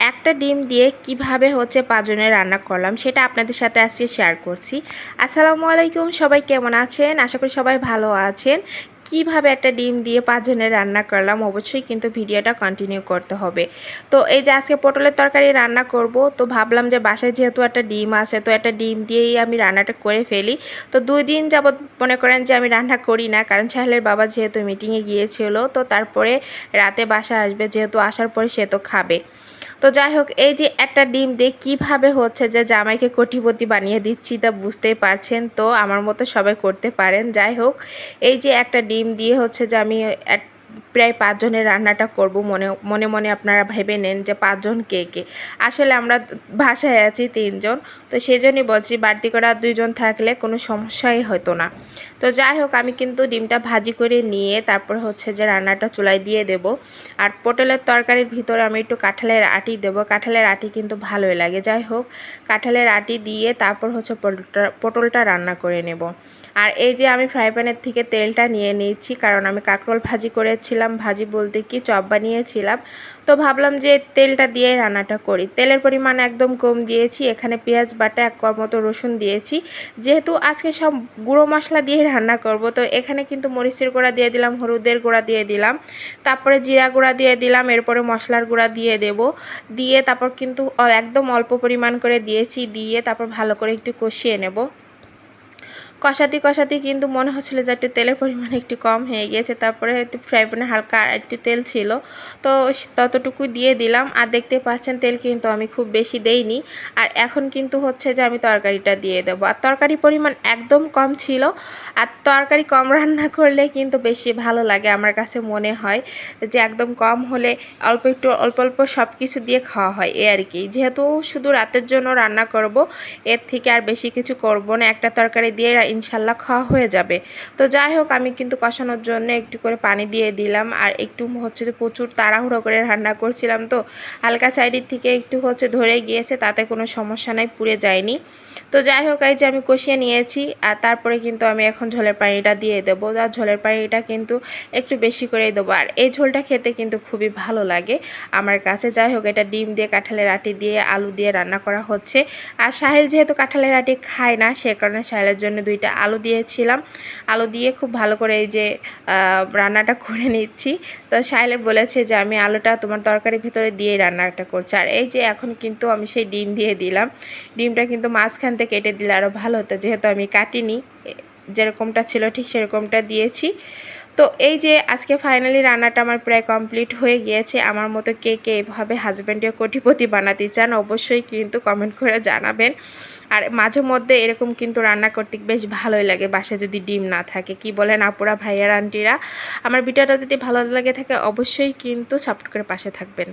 একটা ডিম দিয়ে কিভাবে হচ্ছে 5 জনের রান্না করলাম সেটা আপনাদের সাথে আজকে শেয়ার করছি। আসসালামু আলাইকুম, সবাই কেমন আছেন? আশা করি সবাই ভালো আছেন। কিভাবে একটা ডিম দিয়ে 5 জনের রান্না করলাম অবশ্যই কিন্তু ভিডিওটা কন্টিনিউ করতে হবে। তো এই যে আজকে পটলের তরকারি রান্না করব, তো ভাবলাম যে বাসায় যেহেতু একটা ডিম আছে তো একটা ডিম দিয়েই আমি রান্নাটা করে ফেলি। তো 2 দিন যাবত মনে করেন যে আমি রান্না করি না, কারণ সাহেলের বাবা যেহেতু মিটিংয়ে গিয়েছিল, তো তারপরে রাতে বাসায় আসবে, যেহেতু আসার পরে সে তো খাবে। তো যাই হোক, এই যে একটা ডিম দিয়ে কীভাবে হচ্ছে যে জামাইকে কোটিপতি বানিয়ে দিচ্ছি তা বুঝতেই পারছেন। তো আমার মতো সবাই করতে পারেন। যাই হোক, এই যে একটা ডিম দিয়ে হচ্ছে যে আমি প্রায় 5 জনের রান্নাটা করব। মনে মনে মনে আপনারা ভেবে নেন যে 5 জন কে কে। আসলে আমরা বাসায় আছি 3 জন, তো সেজন্যই বলছি বাড়তি করে আর 2 জন থাকলে কোনো সমস্যাই হতো না। তো যাই হোক, আমি কিন্তু ডিমটা ভাজি করে নিয়ে তারপর হচ্ছে যে রান্নাটা চুলায় দিয়ে দেব। আর পটলের তরকারির ভিতরে আমি একটু কাঁঠালের আটি দেব। কাঁঠালের আটি কিন্তু ভালোই লাগে। যাই হোক, কাঁঠালের আটি দিয়ে তারপর হচ্ছে পটলটা রান্না করে নেব। আর এই যে আমি ফ্রাই প্যানের থেকে তেলটা নিয়ে নিচ্ছি, কারণ আমি কাঁকরোল ভাজি করেছিলাম, ভাজি বলতে কি চপ বানিয়েছিলাম। তো ভাবলাম যে তেলটা দিয়ে রান্নাটা করি। তেলের পরিমাণ একদম কম দিয়েছি। এখানে পেঁয়াজ বাটা 1 কোয়া মতো রসুন দিয়েছি। যেহেতু আজকে সব গুঁড়ো মশলা দিয়ে রান্না করব, তো এখানে কিন্তু মরিচের গুঁড়া দিয়ে দিলাম, হলুদের গুঁড়া দিয়ে দিলাম, তারপরে জিরা গুঁড়া দিয়ে দিলাম, এরপরে মশলার গুঁড়া দিয়ে দেব। দিয়ে তারপর কিন্তু একদম অল্প পরিমাণ করে দিয়েছি, দিয়ে তারপর ভালো করে একটু কষিয়ে নেব। কষাতে কষাতে কিন্তু মনে হচ্ছিল যে একটু তেলের পরিমাণ একটু কম হয়ে গিয়েছে। তারপরে একটু ফ্রাই প্যানে হালকা একটু তেল ছিল, তো ততটুকু দিয়ে দিলাম। আর দেখতে পাচ্ছেন তেল কিন্তু আমি খুব বেশি দেইনি। আর এখন কিন্তু হচ্ছে যে আমি তরকারিটা দিয়ে দেবো। আর তরকারির পরিমাণ একদম কম ছিল। আর তরকারি কম রান্না করলে কিন্তু বেশি ভালো লাগে, আমার কাছে মনে হয় যে একদম কম হলে অল্প একটু অল্প অল্প সব কিছু দিয়ে খাওয়া হয়, এ আর কি। যেহেতু শুধু রাতের জন্য রান্না করব, এর থেকে আর বেশি কিছু করব না। একটা তরকারি দিয়ে ইনশাল্লাহ খাওয়া হয়ে যাবে। তো যাই হোক, আমি কিন্তু কষানোর জন্য একটু করে পানি দিয়ে দিলাম। আর একটু হচ্ছে যে প্রচুর তাড়াহুড়ো করে রান্না করছিলাম, তো হালকা সাইডের থেকে একটু হচ্ছে ধরে গিয়েছে, তাতে কোনো সমস্যা নাই, পুড়ে যায়নি। তো যাই হোক, এই যে আমি কষিয়ে নিয়েছি। আর তারপরে কিন্তু আমি এখন ঝোলের পানিটা দিয়ে দেবো। আর ঝোলের পানিটা কিন্তু একটু বেশি করেই দেবো। আর এই ঝোলটা খেতে কিন্তু খুবই ভালো লাগে আমার কাছে। যাই হোক, এটা ডিম দিয়ে, কাঁঠালের আটি দিয়ে, আলু দিয়ে রান্না করা হচ্ছে। আর সাহেল যেহেতু কাঁঠালের আটি খায় না, সে কারণে সাহেলের জন্য 2টা আলু দিয়েছিলাম। আলু দিয়ে খুব ভালো করে এই যে রান্নাটা করে নিচ্ছি। তো সাহেলে বলেছে যে আমি আলুটা তোমার তরকারির ভিতরে দিয়ে রান্নাটা করছি। আর এই যে এখন কিন্তু আমি সেই ডিম দিয়ে দিলাম। ডিমটা কিন্তু মাঝখান থেকে কেটে দিলে আরও ভালো হতো, যেহেতু আমি কাটিনি, যেরকমটা ছিল ঠিক সেরকমটা দিয়েছি। তো এই যে আজকে ফাইনালি রান্নাটা আমার প্রায় কমপ্লিট হয়ে গিয়েছে। আমার মতো কে কে এভাবে হাজব্যান্ডকে কোটিপতি বানাতে চান অবশ্যই কিন্তু কমেন্ট করে জানাবেন। আর মাঝে মধ্যে এরকম কিন্তু রান্না করতে বেশ ভালোই লাগে, বাসায় যদি ডিম না থাকে। কি বলেন আপুরা, ভাইয়ার, আন্টিরা? আমার ভিডিওটা যদি ভালো লাগে থাকে অবশ্যই কিন্তু সাপোর্ট করে পাশে থাকবেন।